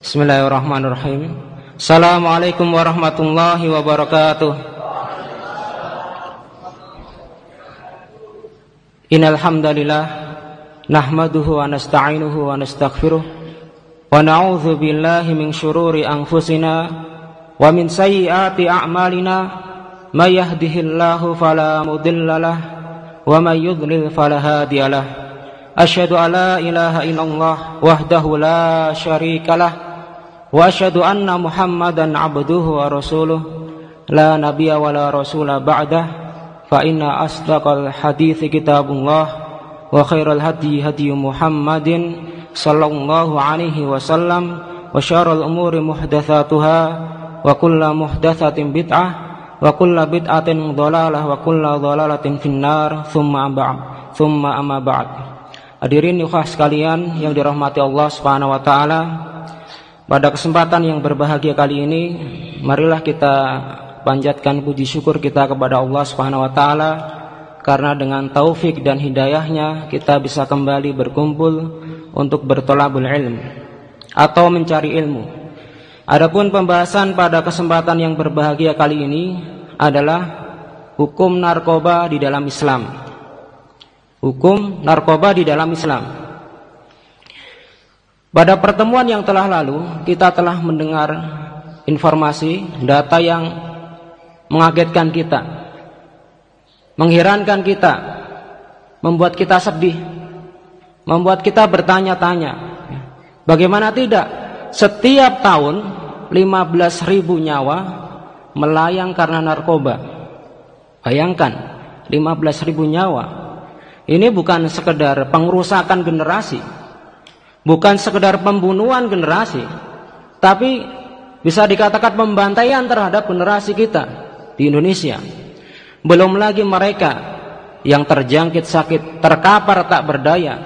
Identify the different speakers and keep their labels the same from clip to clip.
Speaker 1: Bismillahirrahmanirrahim. Assalamualaikum warahmatullahi wabarakatuh. Innal hamdalillah nahmaduhu wa nasta'inuhu wa nastaghfiruh wa na'udzu billahi min syururi anfusina wa min sayyiati a'malina may yahdihillahu fala mudhillalah wa may yudlil fala hadiyalah. Asyhadu an la ilaha illallah wahdahu la syarikalah wa asyhadu anna Muhammadan abduhu wa rasuluh la nabiyya wa la rasula ba'dah fa inna asdaqal hadithi kitabullah wa khairal hadi hadi Muhammadin sallallahu alaihi wasallam wa syarrul umuri muhdatsatuha wa kullu muhdatsatin bid'ah wa kullu bid'atin dhalalah wa kullu dhalalatin finnar thumma amma ba'd. Hadirin ikhwah sekalian yang dirahmati Allah Subhanahu wa taala, pada kesempatan yang berbahagia kali ini, marilah kita panjatkan puji syukur kita kepada Allah Subhanahu wa taala karena dengan taufik dan hidayahnya kita bisa kembali berkumpul untuk bertolabul ilm atau mencari ilmu. Adapun pembahasan pada kesempatan yang berbahagia kali ini adalah hukum narkoba di dalam Islam. Hukum narkoba di dalam Islam. Pada pertemuan yang telah lalu, kita telah mendengar informasi, data yang mengagetkan kita, mengherankan kita, membuat kita sedih, membuat kita bertanya-tanya. Bagaimana tidak? Setiap tahun 15.000 nyawa melayang karena narkoba. Bayangkan, 15.000 nyawa. Ini bukan sekedar pengerusakan generasi, bukan sekedar pembunuhan generasi, tapi bisa dikatakan pembantaian terhadap generasi kita di Indonesia. Belum lagi mereka yang terjangkit sakit, terkapar tak berdaya.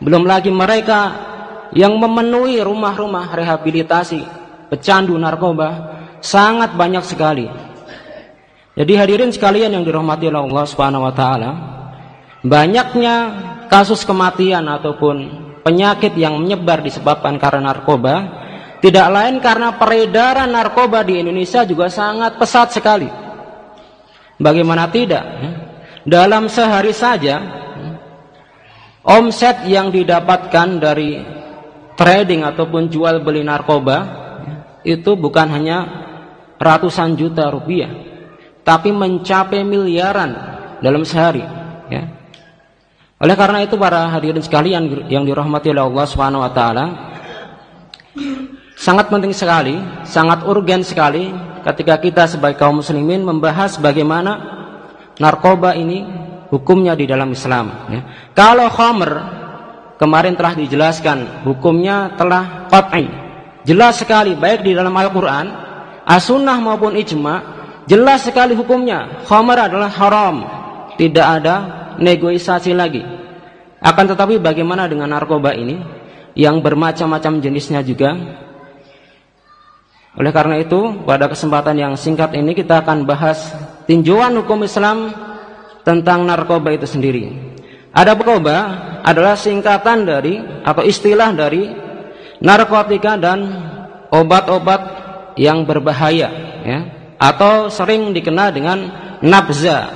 Speaker 1: Belum lagi mereka yang memenuhi rumah-rumah rehabilitasi pecandu narkoba, sangat banyak sekali. Jadi hadirin sekalian yang dirahmati oleh Allah Subhanahu wa taala, banyaknya kasus kematian ataupun penyakit yang menyebar disebabkan karena narkoba tidak lain karena peredaran narkoba di Indonesia juga sangat pesat sekali. Bagaimana tidak? Dalam sehari saja omset yang didapatkan dari trading ataupun jual beli narkoba itu bukan hanya ratusan juta rupiah, tapi mencapai miliaran dalam sehari, ya. Oleh karena itu para hadirin sekalian yang dirahmati oleh Allah Subhanahu wa taala, sangat penting sekali, sangat urgen sekali ketika kita sebagai kaum muslimin membahas bagaimana narkoba ini hukumnya di dalam Islam, ya. Kalau khamr kemarin telah dijelaskan, hukumnya telah qat'i, jelas sekali baik di dalam Al-Qur'an, As-Sunnah maupun ijma, jelas sekali hukumnya. Khamr adalah haram, tidak ada negosiasi lagi. Akan tetapi bagaimana dengan narkoba ini yang bermacam-macam jenisnya juga? Oleh karena itu pada kesempatan yang singkat ini kita akan bahas tinjauan hukum Islam tentang narkoba itu sendiri. Ada narkoba adalah singkatan dari atau istilah dari narkotika dan obat-obat yang berbahaya, ya, atau sering dikenal dengan nabza,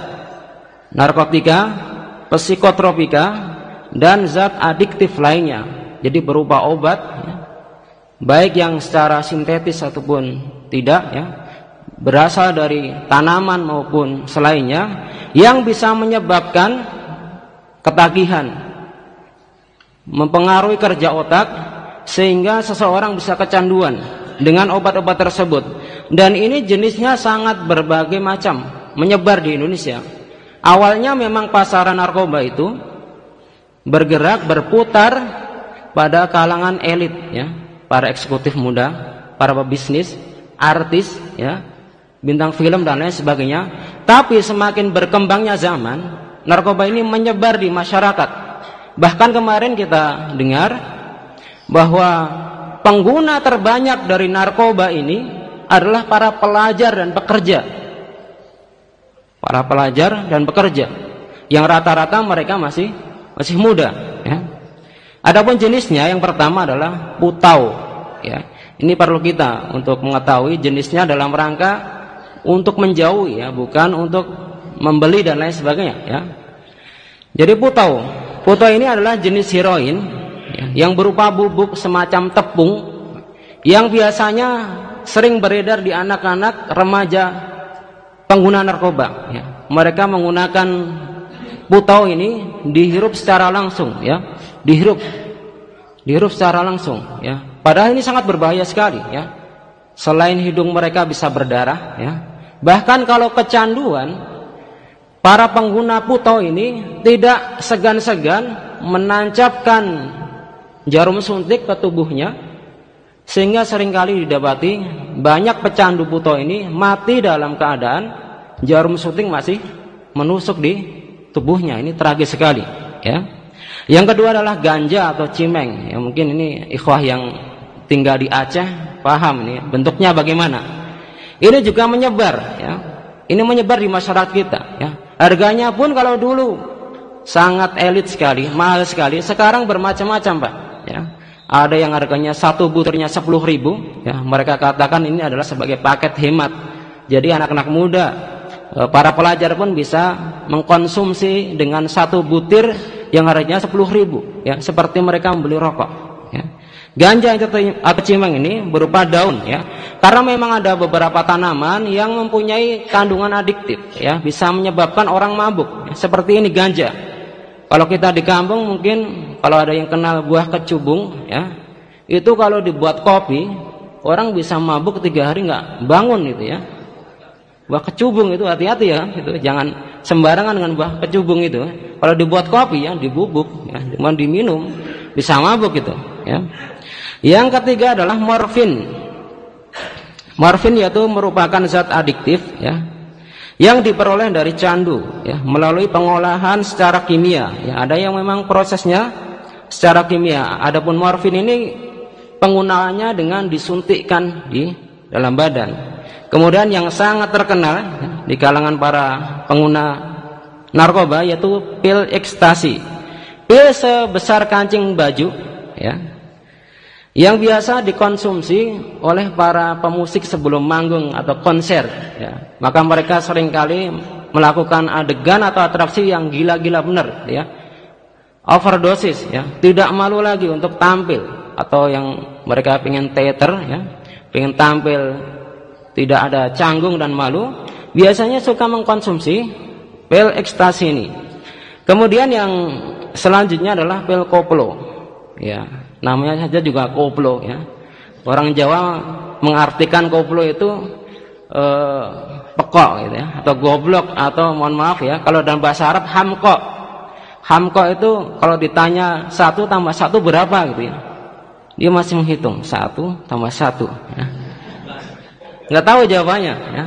Speaker 1: narkotika, psikotropika, dan zat adiktif lainnya. Jadi berupa obat, ya, baik yang secara sintetis ataupun tidak, ya, berasal dari tanaman maupun selainnya, yang bisa menyebabkan ketagihan, mempengaruhi kerja otak sehingga seseorang bisa kecanduan dengan obat-obat tersebut. Dan ini jenisnya sangat berbagai macam, menyebar di Indonesia. Awalnya memang pasaran narkoba itu bergerak, berputar pada kalangan elit, ya, para eksekutif muda, para pebisnis, artis, ya, bintang film dan lain sebagainya. Tapi semakin berkembangnya zaman, narkoba ini menyebar di masyarakat. Bahkan kemarin kita dengar bahwa pengguna terbanyak dari narkoba ini adalah para pelajar dan pekerja. para pelajar dan pekerja, yang rata-rata mereka masih muda, ya. Adapun jenisnya yang pertama adalah putau, ya. Ini perlu kita untuk mengetahui jenisnya dalam rangka untuk menjauhi, ya, bukan untuk membeli dan lain sebagainya, ya. Jadi putau ini adalah jenis heroin, ya, yang berupa bubuk semacam tepung yang biasanya sering beredar di anak-anak remaja pengguna narkoba, ya. Mereka menggunakan putau ini dihirup secara langsung, ya, dihirup secara langsung, ya. Padahal ini sangat berbahaya sekali, ya. Selain hidung mereka bisa berdarah, ya, bahkan kalau kecanduan, para pengguna putau ini tidak segan-segan menancapkan jarum suntik ke tubuhnya, sehingga seringkali didapati banyak pecandu putau ini mati dalam keadaan jarum suntik masih menusuk di tubuhnya. Ini tragis sekali, ya. Yang kedua adalah ganja atau cimeng. Ya, mungkin ini ikhwah yang tinggal di Aceh paham nih bentuknya bagaimana. Ini juga menyebar, ya. Ini menyebar di masyarakat kita, ya. Harganya pun kalau dulu sangat elit sekali, mahal sekali, sekarang bermacam-macam, Pak, ya. Ada yang harganya satu butirnya 10.000, ya. Mereka katakan ini adalah sebagai paket hemat. Jadi anak-anak muda, para pelajar pun bisa mengkonsumsi dengan satu butir yang harganya 10.000, ya, seperti mereka membeli rokok, ya. Ganja atau cimeng ini berupa daun, ya, karena memang ada beberapa tanaman yang mempunyai kandungan adiktif, ya, bisa menyebabkan orang mabuk, ya, seperti ini ganja. Kalau kita di kampung mungkin kalau ada yang kenal buah kecubung, ya, itu kalau dibuat kopi orang bisa mabuk 3 hari nggak bangun, gitu, ya. Buah kecubung itu hati-hati, ya, itu jangan sembarangan dengan buah kecubung itu. Kalau dibuat kopi, ya, dibubuk, ya, cuma diminum bisa mabuk itu, ya. Yang ketiga adalah morfin. Morfin yaitu merupakan zat adiktif, ya, yang diperoleh dari candu, ya, melalui pengolahan secara kimia, ya. Ada yang memang prosesnya secara kimia. Adapun morfin ini penggunaannya dengan disuntikkan di dalam badan. Kemudian yang sangat terkenal, ya, di kalangan para pengguna narkoba yaitu pil ekstasi. Pil sebesar kancing baju, ya, yang biasa dikonsumsi oleh para pemusik sebelum manggung atau konser, ya. Maka mereka seringkali melakukan adegan atau atraksi yang gila-gila benar, ya. Overdosis, ya. Tidak malu lagi untuk tampil, atau yang mereka pengen teater, ya, pengen tampil tidak ada canggung dan malu, biasanya suka mengkonsumsi pil ekstasi ini. Kemudian yang selanjutnya adalah pil koplo, ya, namanya saja juga koplo, ya. Orang Jawa mengartikan koplo itu pekok, gitu, ya, atau goblok, atau mohon maaf, ya, kalau dalam bahasa Arab hamko. Hamko itu kalau ditanya 1 tambah 1 berapa, gitu, ya, dia masih menghitung 1 tambah 1, ya. Nggak tahu jawabannya, ya.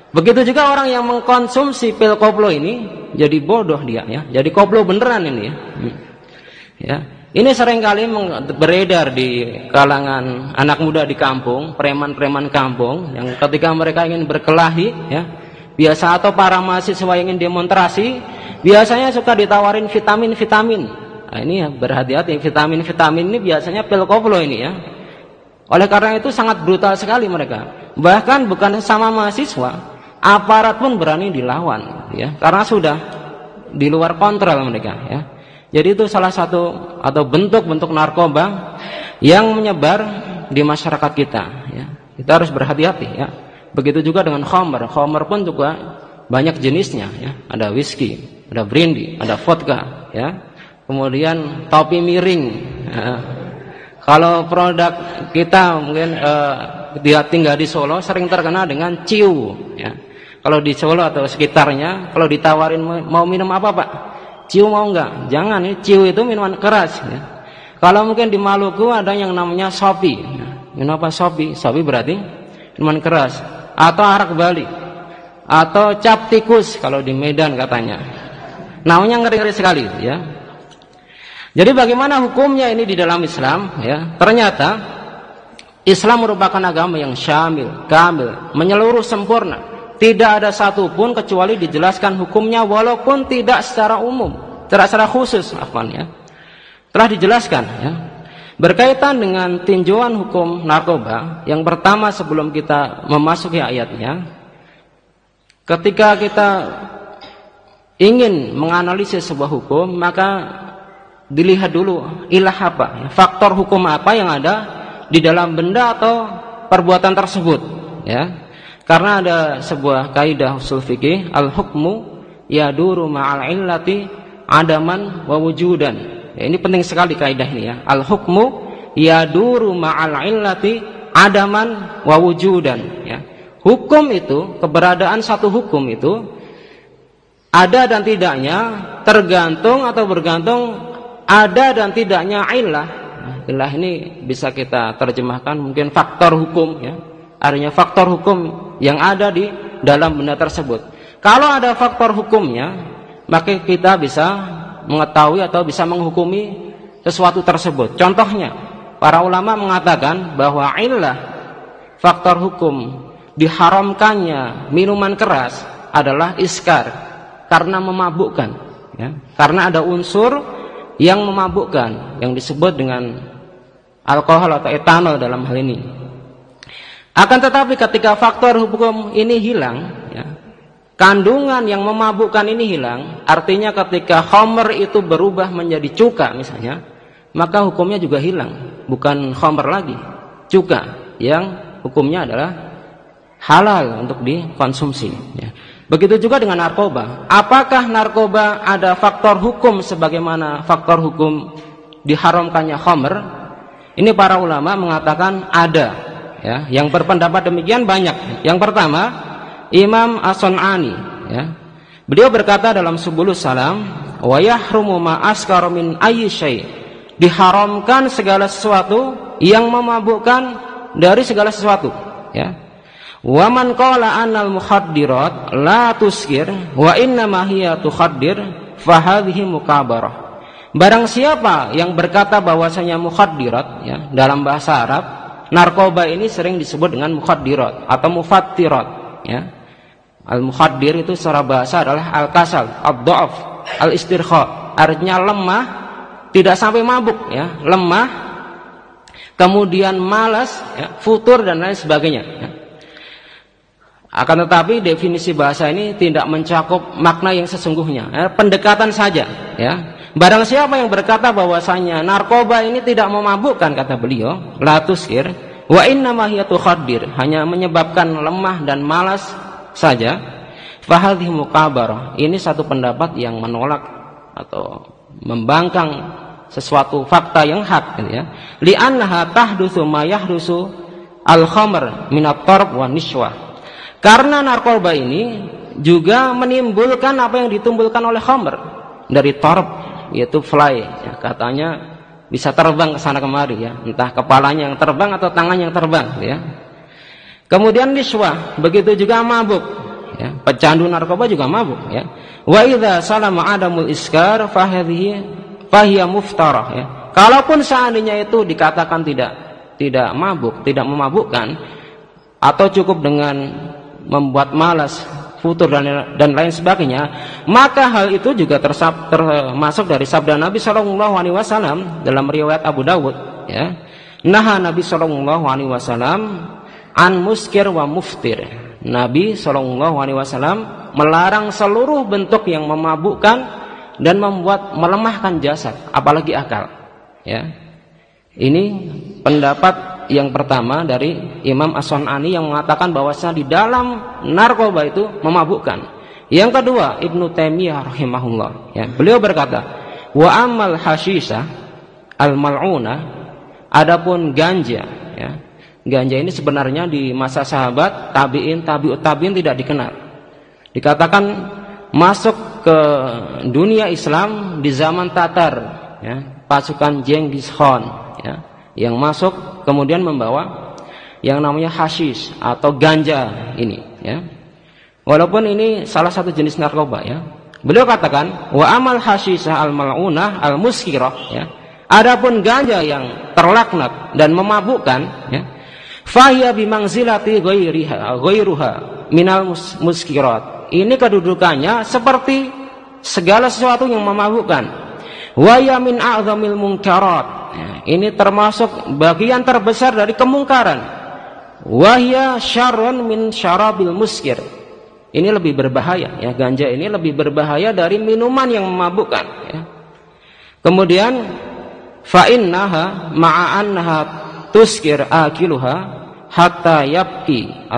Speaker 1: Begitu juga orang yang mengkonsumsi pil koplo ini jadi bodoh dia, ya. Jadi koplo beneran ini, ya. Ya. Ini seringkali beredar di kalangan anak muda di kampung, preman-preman kampung yang ketika mereka ingin berkelahi, ya, biasa, atau para mahasiswa yang ingin demonstrasi, biasanya suka ditawarin vitamin-vitamin. Nah, ini, ya, berhati-hati, vitamin-vitamin ini biasanya pil koplo ini, ya. Oleh karena itu sangat brutal sekali mereka. Bahkan bukan sama mahasiswa, aparat pun berani dilawan, ya, karena sudah di luar kontrol mereka, ya. Jadi itu salah satu atau bentuk-bentuk narkoba yang menyebar di masyarakat kita, ya. Kita harus berhati-hati, ya. Begitu juga dengan khamr. Khamr pun juga banyak jenisnya, ya. Ada whisky, ada brandy, ada vodka, ya. Kemudian topi miring, ya. Kalau produk kita mungkin dia tinggal di Solo sering terkenal dengan ciu, ya. Kalau di Solo atau sekitarnya, kalau ditawarin mau minum apa, Pak? Ciu mau enggak? Jangan, ini ciu itu minuman keras, ya. Kalau mungkin di Maluku ada yang namanya sopi, ya. Minum apa sopi? Sopi berarti minuman keras. Atau arak Bali, atau cap tikus kalau di Medan katanya. Namanya ngeri-ngeri sekali, ya. Jadi bagaimana hukumnya ini di dalam Islam, ya? Ternyata Islam merupakan agama yang syamil, kamil, menyeluruh, sempurna. tidak ada satupun kecuali dijelaskan hukumnya walaupun tidak secara umum, secara khusus telah dijelaskan ya. Berkaitan dengan tinjauan hukum narkoba, yang pertama sebelum kita memasuki ayatnya, ketika kita ingin menganalisis sebuah hukum, maka dilihat dulu ilah apa, faktor hukum apa yang ada di dalam benda atau perbuatan tersebut ya. Karena ada sebuah kaidah usul fikih, al-hukmu yaduru ma'al illati adaman wa wujudan. Ya, ini penting sekali kaidah ini ya. Al-hukmu yaduru ma'al illati adaman wa wujudan ya. Hukum itu, keberadaan satu hukum itu ada dan tidaknya tergantung atau bergantung ada dan tidaknya illah. Illah ini bisa kita terjemahkan mungkin faktor hukum ya. Artinya faktor hukum yang ada di dalam benda tersebut. Kalau ada faktor hukumnya, maka kita bisa mengetahui atau bisa menghukumi sesuatu tersebut. Contohnya, para ulama mengatakan bahwa illah, faktor hukum diharamkannya minuman keras adalah iskar, karena memabukkan ya. Karena ada unsur yang memabukkan yang disebut dengan alkohol atau etanol dalam hal ini. Akan tetapi ketika faktor hukum ini hilang ya, kandungan yang memabukkan ini hilang, artinya ketika khamr itu berubah menjadi cuka misalnya, maka hukumnya juga hilang. Bukan khamr lagi, cuka yang hukumnya adalah halal untuk dikonsumsi ya. Begitu juga dengan narkoba. Apakah narkoba ada faktor hukum sebagaimana faktor hukum diharamkannya khamr? Ini para ulama mengatakan ada ya. Yang berpendapat demikian banyak. Yang pertama, Imam As-Sun'ani ya. Beliau berkata dalam Subulus Salam, wa yahrumu ma askara min ayyi syai'. Diharamkan segala sesuatu yang memabukkan dari segala sesuatu ya. Wa man qala annal mukhaddirat la tuskir wa inna ma hiya tukhaddir fa hadhihi mukabarah. Barang siapa yang berkata bahwasanya mukhaddirat ya, dalam bahasa Arab narkoba ini sering disebut dengan mukhaddirat atau mufattirat ya. Al-mukhaddir itu secara bahasa adalah al-kasal, ad-dha'af, al-istirkha. Artinya lemah, tidak sampai mabuk ya, lemah, kemudian malas ya, futur dan lain sebagainya ya. Akan tetapi definisi bahasa ini tidak mencakup makna yang sesungguhnya ya, pendekatan saja ya. Barang siapa yang berkata bahwasanya narkoba ini tidak memabukkan, kata beliau, la tuskir wa inna ma hiya tukhaddir, hanya menyebabkan lemah dan malas saja, fa hadhihi mukabarah. Ini satu pendapat yang menolak atau membangkang sesuatu fakta yang hak gitu ya. Li'annaha tahdutsu ma yahdusu al-khamr min at-tarb wa niswa. Karena narkoba ini juga menimbulkan apa yang ditimbulkan oleh khamr dari tarb, yaitu fly ya, katanya bisa terbang ke sana kemari ya, entah kepalanya yang terbang atau tangannya yang terbang ya. Kemudian niswa, begitu juga mabuk ya, pecandu narkoba juga mabuk ya. Wa idza salama adamul iskar fahiya muftarah ya. Kalaupun seandainya itu dikatakan tidak mabuk, tidak memabukkan, atau cukup dengan membuat malas, futur dan lain sebagainya, maka hal itu juga termasuk dari sabda Nabi Shallallahu Alaihi Wasallam dalam riwayat Abu Dawud ya. Nah, Nabi Shallallahu Alaihi Wasallam an muskir wa muftir. Nabi Shallallahu Alaihi Wasallam melarang seluruh bentuk yang memabukkan dan membuat melemahkan jasad, apalagi akal ya. Ini pendapat yang pertama dari Imam As-Sun'ani yang mengatakan bahwasanya di dalam narkoba itu memabukkan. Yang kedua, Ibnu Taimiyah rahimahullah ya, beliau berkata, wa amal hashisha al-mal'una, adapun ganja ya. Ganja ini sebenarnya di masa sahabat, tabi'in, tabi'ut tabi'in tidak dikenal. Dikatakan masuk ke dunia Islam di zaman Tatar ya, pasukan Genghis Khan ya, yang masuk kemudian membawa yang namanya hashish atau ganja ini ya. Walaupun ini salah satu jenis narkoba ya. Beliau katakan wa amal hashisha al-mal'unah al-muskirah ya. Adapun ganja yang terlaknat dan memabukkan ya, fahiya bimangzilati ghairuha minal muskirat. Ini kedudukannya seperti segala sesuatu yang memabukkan. Wa ya min a'zamil munkarat. Ini termasuk bagian terbesar dari kemungkaran. Wa hiya syarrun min syarabil muskir. Ini lebih berbahaya ya, ganja ini lebih berbahaya dari minuman yang memabukkan ya. Kemudian fa innaha ma'a annaha tuskir akiluha hatta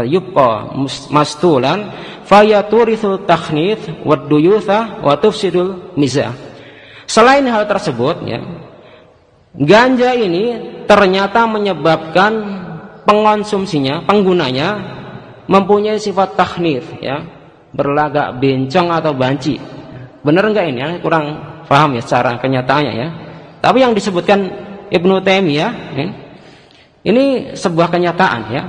Speaker 1: yubqa mastulan fayaturithu takhnith wad duyutha wa tufsidul mizah. Selain hal tersebut ya, ganja ini ternyata menyebabkan pengonsumsinya, penggunanya mempunyai sifat takhnith ya, berlagak bencong atau banci. Benar enggak ini? Ya, kurang paham ya secara kenyataannya ya. Tapi yang disebutkan Ibnu Taimiyah ya, ini sebuah kenyataan ya.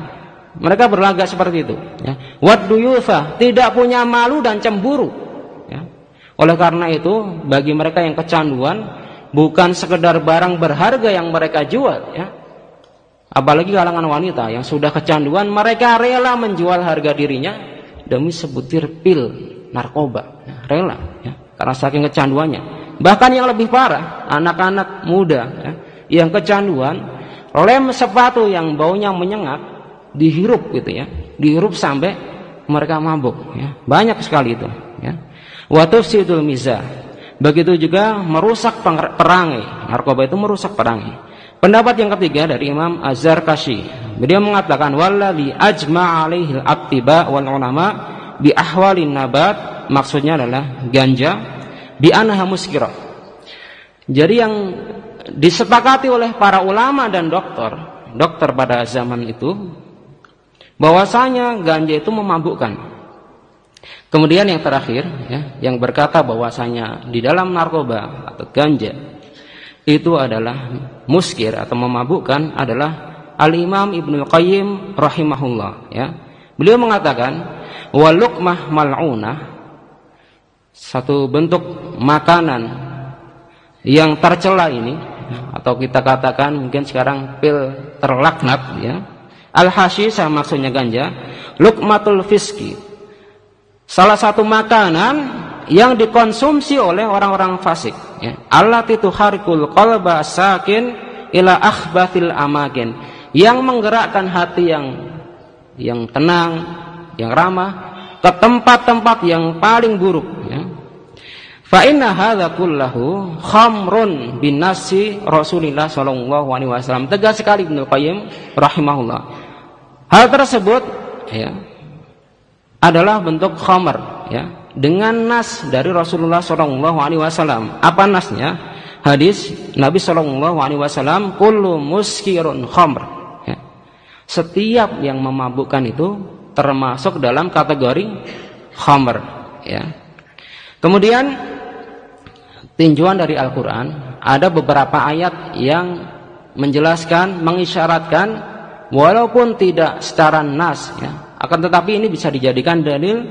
Speaker 1: Mereka berlagak seperti itu ya. Wad duyutha, tidak punya malu dan cemburu ya. Oleh karena itu bagi mereka yang kecanduan bukan sekedar barang berharga yang mereka jual ya. Apalagi kalangan wanita yang sudah kecanduan, mereka rela menjual harga dirinya demi sebutir pil narkoba ya, rela ya, karena saking kecanduannya. Bahkan yang lebih parah, anak-anak muda ya, yang kecanduan, lem sepatu yang baunya menyengat dihirup gitu ya, dihirup sampai mereka mabuk ya. Banyak sekali itu ya. Wa tufsidul mizah. Begitu juga merusak perangai. Narkoba itu merusak perangai. Pendapat yang ketiga dari Imam Az-Zarkashi, beliau mengatakan wallazi ajma'a 'alaihi al-attiba wal ulama bi ahwalin nabat, maksudnya adalah ganja bi anha muskirah. Jadi yang disepakati oleh para ulama dan dokter pada zaman itu bahwasanya ganja itu memabukkan. Kemudian yang terakhir ya, yang berkata bahwasanya di dalam narkoba atau ganja itu adalah muskir atau memabukkan adalah Al-Imam Ibnul Qayyim rahimahullah ya. Beliau mengatakan wa luqmah mal'unah, satu bentuk makanan yang tercela ini atau kita katakan mungkin sekarang pil terlaknat ya. Al-hashisah maksudnya ganja, luqmatul fiski, salah satu makanan yang dikonsumsi oleh orang-orang fasik ya. Allati tuharikul qalba sakin ila akhbathil amakin, yang menggerakkan hati yang tenang, yang ramah ke tempat-tempat yang paling buruk ya. Fa inna hadza kullahu khamrun bin nasi Rasulillah sallallahu alaihi wasallam. Tegas sekali Ibnu Qayyim rahimahullah. Hal tersebut ya adalah bentuk khamr ya, dengan nas dari Rasulullah sallallahu alaihi wasallam. Apa nasnya? Hadis Nabi sallallahu alaihi wasallam, kullu muskirun khamr ya. Setiap yang memabukkan itu termasuk dalam kategori khamr ya. Kemudian tinjauan dari Al-Qur'an, ada beberapa ayat yang menjelaskan, mengisyaratkan walaupun tidak secara nas ya, akan tetapi ini bisa dijadikan dalil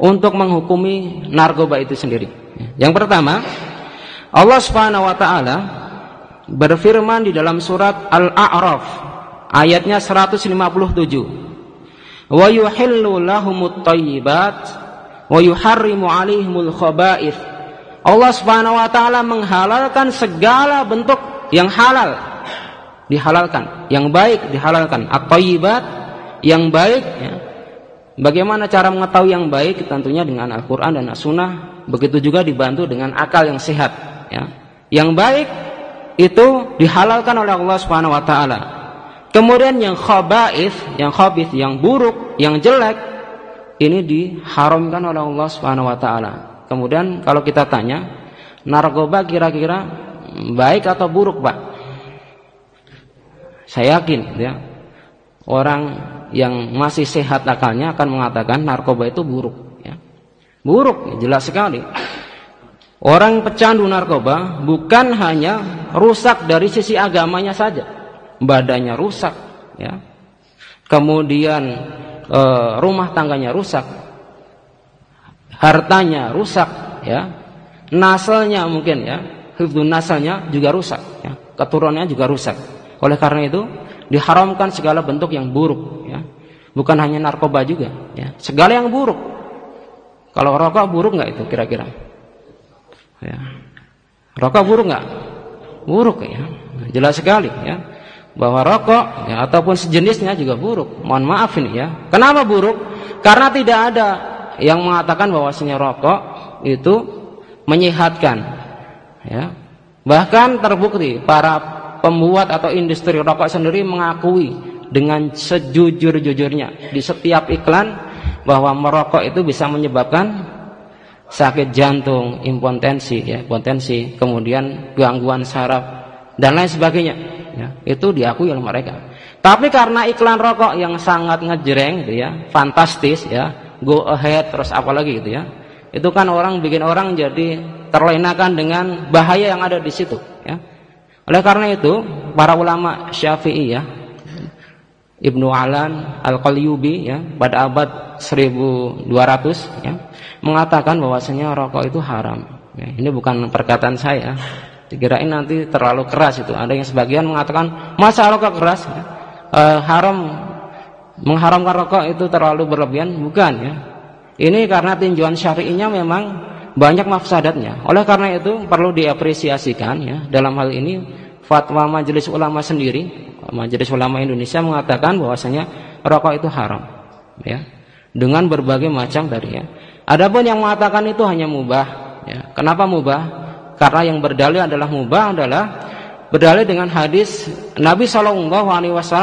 Speaker 1: untuk menghukumi narkoba itu sendiri. Yang pertama, Allah Subhanahu wa taala berfirman di dalam surat Al-A'raf ayatnya 157. Wa yuhillu lahumut thayyibat wa yuharrimu 'alaihimul khaba'ith. Allah Subhanahu wa taala menghalalkan segala bentuk yang halal, dihalalkan, yang baik dihalalkan. At-thayyibat, yang baik ya. Bagaimana cara mengetahui yang baik? Tentunya dengan Al-Quran dan As-Sunnah. Begitu juga dibantu dengan akal yang sehat ya. Yang baik itu dihalalkan oleh Allah Subhanahu wa taala. Kemudian yang khaba'ith, yang khabith, yang buruk, yang jelek, ini diharamkan oleh Allah Subhanahu wa taala. Kemudian kalau kita tanya, narkoba kira-kira baik atau buruk, Pak? Saya yakin ya, orang yang masih sehat akalnya akan mengatakan narkoba itu buruk ya. Buruk, jelas sekali. Orang pecandu narkoba bukan hanya rusak dari sisi agamanya saja, badannya rusak ya. Kemudian rumah tangganya rusak, hartanya rusak ya, nasalnya mungkin ya, hifdzun nasalnya juga rusak ya, keturunannya juga rusak. Oleh karena itu diharamkan segala bentuk yang buruk ya. Bukan hanya narkoba juga, ya. Segala yang buruk. Kalau rokok buruk nggak itu kira-kira? Ya. Rokok buruk nggak? Buruk ya. Jelas sekali ya. Bahwa rokok ya, ataupun sejenisnya juga buruk. Mohon maaf ini ya. Kenapa buruk? Karena tidak ada yang mengatakan bahwasanya rokok itu menyehatkan. Ya. Bahkan terbukti para pembuat atau industri rokok sendiri mengakui dengan sejujur-jujurnya di setiap iklan bahwa merokok itu bisa menyebabkan sakit jantung, impotensi, ya, potensi, kemudian gangguan saraf dan lain sebagainya. Ya, itu diakui oleh mereka. Tapi karena iklan rokok yang sangat ngejreng, gitu ya, fantastis, ya, go ahead, terus apalagi gitu ya, itu kan bikin orang jadi terlenakan dengan bahaya yang ada di situ. Ya. Oleh karena itu, para ulama Syafi'i, ya, Ibnu Alan Al-Qalyubi, ya, pada abad 1200, ya, mengatakan bahwasanya rokok itu haram. Ya, ini bukan perkataan saya. Dikirain nanti terlalu keras itu. Ada yang sebagian mengatakan masa rokok keras, ya, mengharamkan rokok itu terlalu berlebihan. Bukan ya. Ini karena tinjauan syar'inya memang banyak mafsadatnya. Oleh karena itu perlu diapresiasikan ya. Dalam hal ini fatwa Majelis Ulama sendiri, Majelis Ulama Indonesia mengatakan bahwasanya rokok itu haram. Ya. Dengan berbagai macam dari ya. Adapun yang mengatakan itu hanya mubah. Ya. Kenapa mubah? Karena yang berdalil adalah mubah adalah berdalil dengan hadis Nabi SAW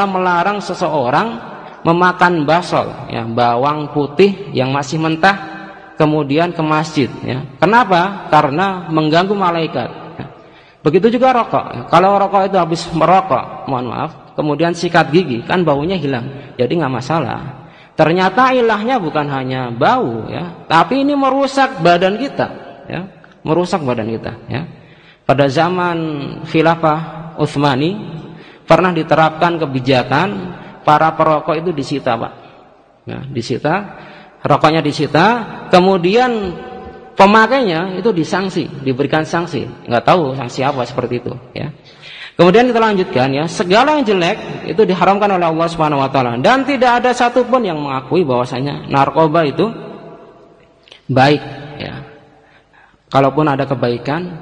Speaker 1: melarang seseorang memakan basol, ya, bawang putih yang masih mentah kemudian ke masjid. Ya. Kenapa? Karena mengganggu malaikat. Ya. Begitu juga rokok. Ya. Kalau rokok itu habis merokok, mohon maaf, kemudian sikat gigi, kan baunya hilang, jadi nggak masalah. Ternyata ilahnya bukan hanya bau, ya, tapi ini merusak badan kita. Ya. Merusak badan kita ya. Pada zaman Khilafah Utsmani pernah diterapkan kebijakan para perokok itu disita, Pak. Ya, disita, rokoknya disita, kemudian pemakainya itu disanksi, diberikan sanksi. Enggak tahu sanksi apa seperti itu ya. Kemudian kita lanjutkan ya, segala yang jelek itu diharamkan oleh Allah Subhanahu wa taala dan tidak ada satupun yang mengakui bahwasanya narkoba itu baik ya. Kalaupun ada kebaikan,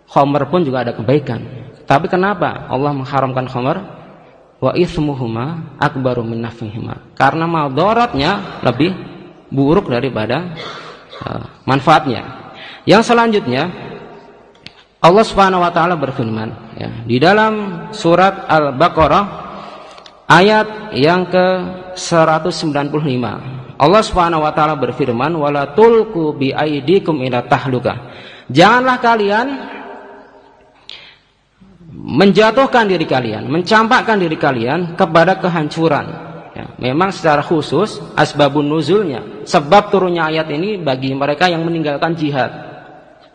Speaker 1: khamr pun juga ada kebaikan. Tapi kenapa Allah mengharamkan khamr? Wa itsmuhuma akbaru min nafihima. Karena madaratnya lebih buruk daripada manfaatnya. Yang selanjutnya Allah Subhanahu wa taala berfirman ya, di dalam surat Al-Baqarah ayat yang ke-195. Allah Subhanahu wa taala berfirman, "Wala tulqu bi aidikum ila tahluka." Janganlah kalian menjatuhkan diri kalian, mencampakkan diri kalian kepada kehancuran. Ya, memang secara khusus asbabun nuzulnya, sebab turunnya ayat ini bagi mereka yang meninggalkan jihad.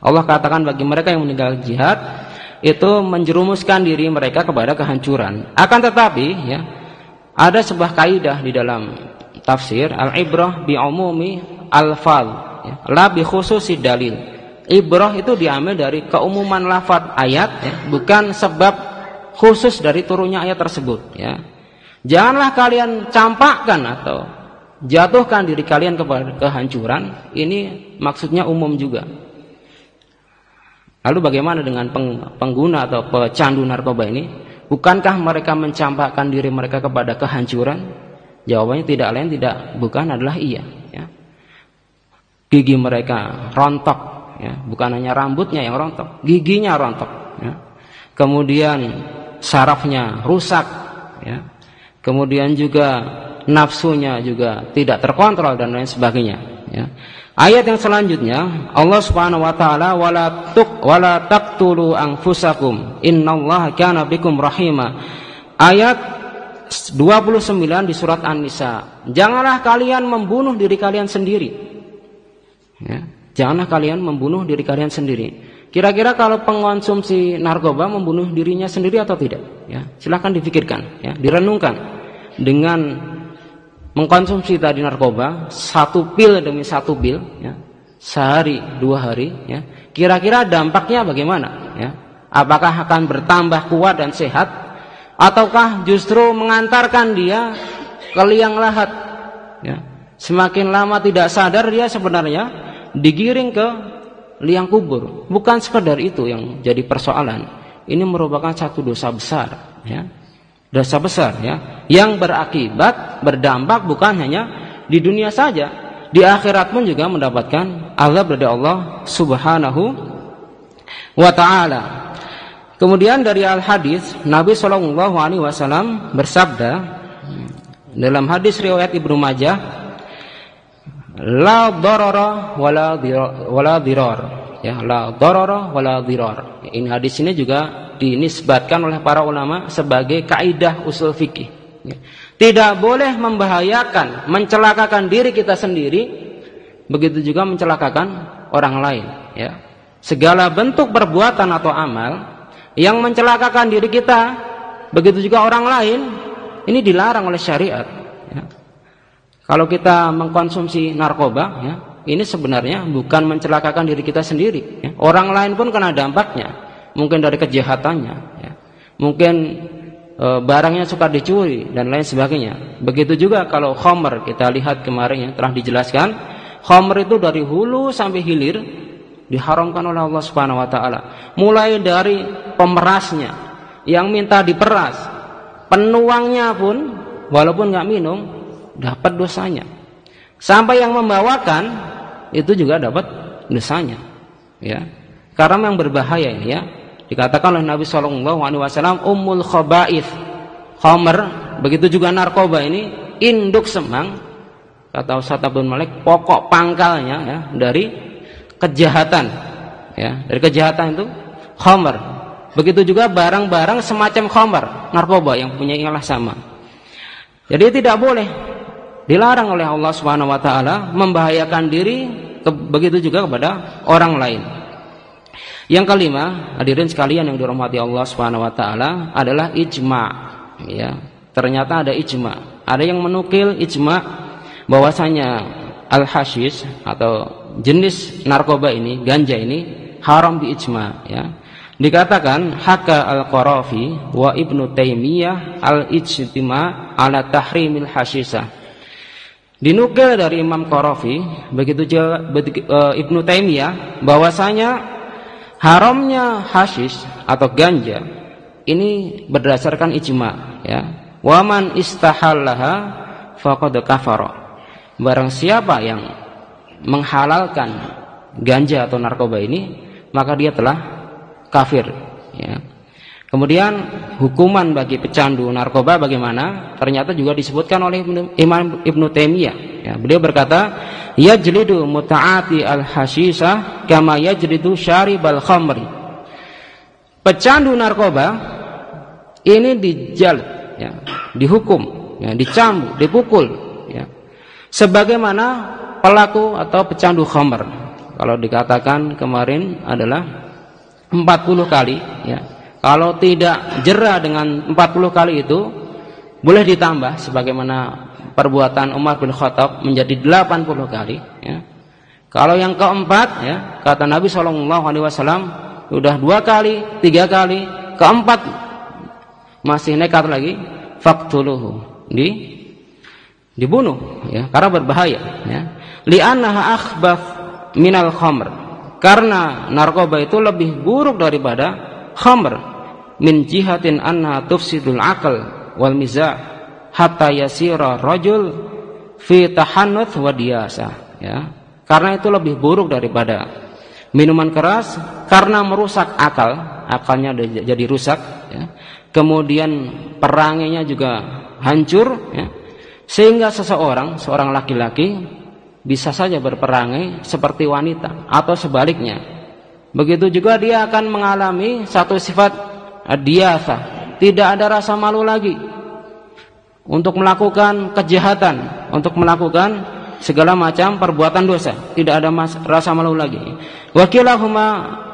Speaker 1: Allah katakan bagi mereka yang meninggalkan jihad itu menjerumuskan diri mereka kepada kehancuran. Akan tetapi ya, ada sebuah kaidah di dalam tafsir, al-ibrah bi umumi al-fal, ya, la bi khususi dalil. Ibrah itu diambil dari keumuman lafaz ayat, ya, bukan sebab khusus dari turunnya ayat tersebut. Ya. Janganlah kalian campakkan atau jatuhkan diri kalian kepada kehancuran. Ini maksudnya umum juga. Lalu bagaimana dengan pengguna atau pecandu narkoba ini? Bukankah mereka mencampakkan diri mereka kepada kehancuran? Jawabannya bukan adalah iya. Ya. Gigi mereka rontok, ya. Bukan hanya rambutnya yang rontok, giginya rontok. Ya. Kemudian sarafnya rusak, ya. Kemudian juga nafsunya juga tidak terkontrol dan lain sebagainya. Ya. Ayat yang selanjutnya Allah Subhanahu wa taala wala taqtulu anfusakum innallaha kana bikum rahima. Ayat 29 di surat An-Nisa. Janganlah kalian membunuh diri kalian sendiri. Ya. Janganlah kalian membunuh diri kalian sendiri. Kira-kira kalau pengonsumsi narkoba membunuh dirinya sendiri atau tidak? Ya, silakan dipikirkan, ya, direnungkan. Dengan mengkonsumsi tadi narkoba, 1 pil demi 1 pil, ya, sehari 2 hari, ya, kira-kira dampaknya bagaimana? Ya? Apakah akan bertambah kuat dan sehat? Ataukah justru mengantarkan dia ke liang lahat, ya. Semakin lama tidak sadar dia sebenarnya digiring ke liang kubur. Bukan sekedar itu yang jadi persoalan. Ini merupakan satu dosa besar, ya. Dosa besar, ya, yang berakibat berdampak bukan hanya di dunia saja, di akhirat pun juga mendapatkan azab dari Allah Subhanahu wa taala. Kemudian dari al-hadis Nabi sallallahu alaihi wasallam bersabda dalam hadis riwayat Ibnu Majah, la darara wala dirar, ya, la darara wala dirar. Ini hadis ini juga dinisbatkan oleh para ulama sebagai kaidah usul fikih, ya. Tidak boleh membahayakan, mencelakakan diri kita sendiri, begitu juga mencelakakan orang lain, ya. Segala bentuk perbuatan atau amal yang mencelakakan diri kita, begitu juga orang lain, ini dilarang oleh syariat, ya. Kalau kita mengkonsumsi narkoba, ya, ini sebenarnya bukan mencelakakan diri kita sendiri, ya. Orang lain pun kena dampaknya, mungkin dari kejahatannya, ya. Mungkin barangnya suka dicuri dan lain sebagainya. Begitu juga kalau khamr, kita lihat kemarin yang telah dijelaskan, khamr itu dari hulu sampai hilir diharamkan oleh Allah Subhanahu wa taala. Mulai dari pemerasnya yang minta diperas, penuangnya pun walaupun nggak minum dapat dosanya. Sampai yang membawakan itu juga dapat dosanya, ya. Karena yang berbahaya ini, ya. Dikatakan oleh Nabi sallallahu alaihi wasallam ummul khaba'ith, khamr, begitu juga narkoba ini induk semang, kata Ustaz Abdul Malik, pokok pangkalnya, ya, dari kejahatan, ya, dari kejahatan itu khamr. Begitu juga barang-barang semacam khamr, narkoba yang punya ialah sama. Jadi tidak boleh, dilarang oleh Allah Subhanahu wa taala membahayakan diri, begitu juga kepada orang lain. Yang kelima, hadirin sekalian yang dirahmati Allah Subhanahu wa taala, adalah ijma', ya. Ternyata ada ijma'. Ada yang menukil ijma' bahwasanya al-hashish atau jenis narkoba ini, ganja ini haram bi ijma', ya. Dikatakan haka al-Qarafi wa Ibnu Taimiyah al-ijtima' ala tahrimil hashisah. Dinukil dari Imam Qarafi, begitu juga Ibnu Taimiyah, bahwasanya haramnya hashish atau ganja ini berdasarkan ijma', ya. Wa man istahallaha faqad kafara. Barang siapa yang menghalalkan ganja atau narkoba ini, maka dia telah kafir, ya. Kemudian hukuman bagi pecandu narkoba bagaimana? Ternyata juga disebutkan oleh Imam Ibnu Taimiyah, ya. Beliau berkata, yajlidu muta'ati al-hashisah kama yajlidu syaribal khamri. Pecandu narkoba ini dijalid, ya, dihukum, ya, dicambuk, dipukul, ya, sebagaimana pelaku atau pecandu khamr. Kalau dikatakan kemarin adalah 40 kali, ya. Kalau tidak jera dengan 40 kali itu boleh ditambah sebagaimana perbuatan Umar bin Khattab menjadi 80 kali, ya. Kalau yang keempat, ya, kata Nabi sallallahu alaihi wasallam, sudah 2 kali, 3 kali, keempat masih nekat lagi, faqtuluhu, dibunuh, ya, karena berbahaya, ya. Li'annaha akhbath minal khamr, karena narkoba itu lebih buruk daripada khamr, min jihatin anna tufsidul aql wal mizah hatta yasira rajul fi tahannuth wa diyasa, ya. Karena itu lebih buruk daripada minuman keras karena merusak akal, akalnya jadi rusak, ya. Kemudian peranginya juga hancur, ya. Sehingga seorang laki-laki bisa saja berperangai seperti wanita atau sebaliknya. Begitu juga dia akan mengalami satu sifat ad-diyasa, tidak ada rasa malu lagi untuk melakukan kejahatan, untuk melakukan segala macam perbuatan dosa, tidak ada rasa malu lagi. Wa kilahuma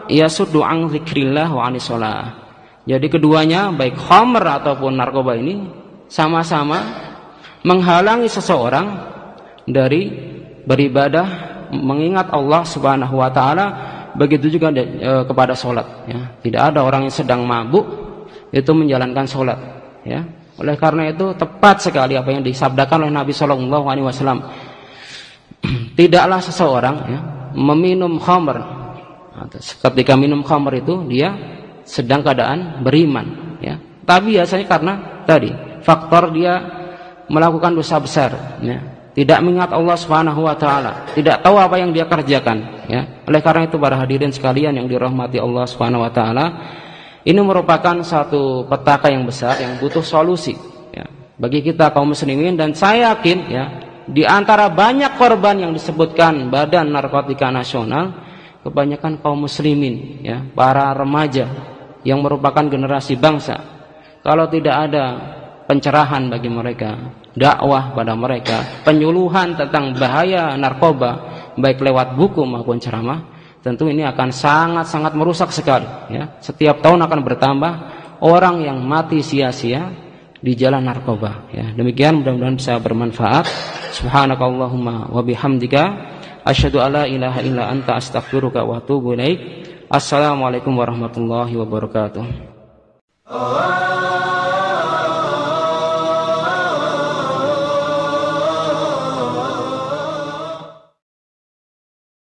Speaker 1: yasuddu an dzikrillah wa anis shalah. Jadi keduanya, baik khamr ataupun narkoba ini, sama-sama menghalangi seseorang dari beribadah, mengingat Allah Subhanahu wa taala. Begitu juga kepada sholat, ya. Tidak ada orang yang sedang mabuk itu menjalankan sholat, ya. Oleh karena itu tepat sekali apa yang disabdakan oleh Nabi Shallallahu Alaihi Wasallam. Tidaklah seseorang ya, meminum khamr. Ketika minum khamr itu dia sedang keadaan beriman, ya. Tapi biasanya karena tadi faktor dia melakukan dosa besar, ya. Tidak mengingat Allah Subhanahu Wa Taala, tidak tahu apa yang dia kerjakan, ya. Oleh karena itu para hadirin sekalian yang dirahmati Allah Subhanahu Wa Taala, ini merupakan satu petaka yang besar yang butuh solusi, ya, bagi kita kaum muslimin. Dan saya yakin, ya, di antara banyak korban yang disebutkan Badan Narkotika Nasional, kebanyakan kaum muslimin, ya, para remaja yang merupakan generasi bangsa. Kalau tidak ada pencerahan bagi mereka, dakwah pada mereka, penyuluhan tentang bahaya narkoba, baik lewat buku maupun ceramah, tentu ini akan sangat-sangat merusak sekali, ya. Setiap tahun akan bertambah orang yang mati sia-sia di jalan narkoba, ya. Demikian, mudah-mudahan bisa bermanfaat. Subhanakallahumma wa bihamdika asyhadu alla ilaha illa anta astaghfiruka wa atubu ilaik. Assalamualaikum warahmatullahi wabarakatuh.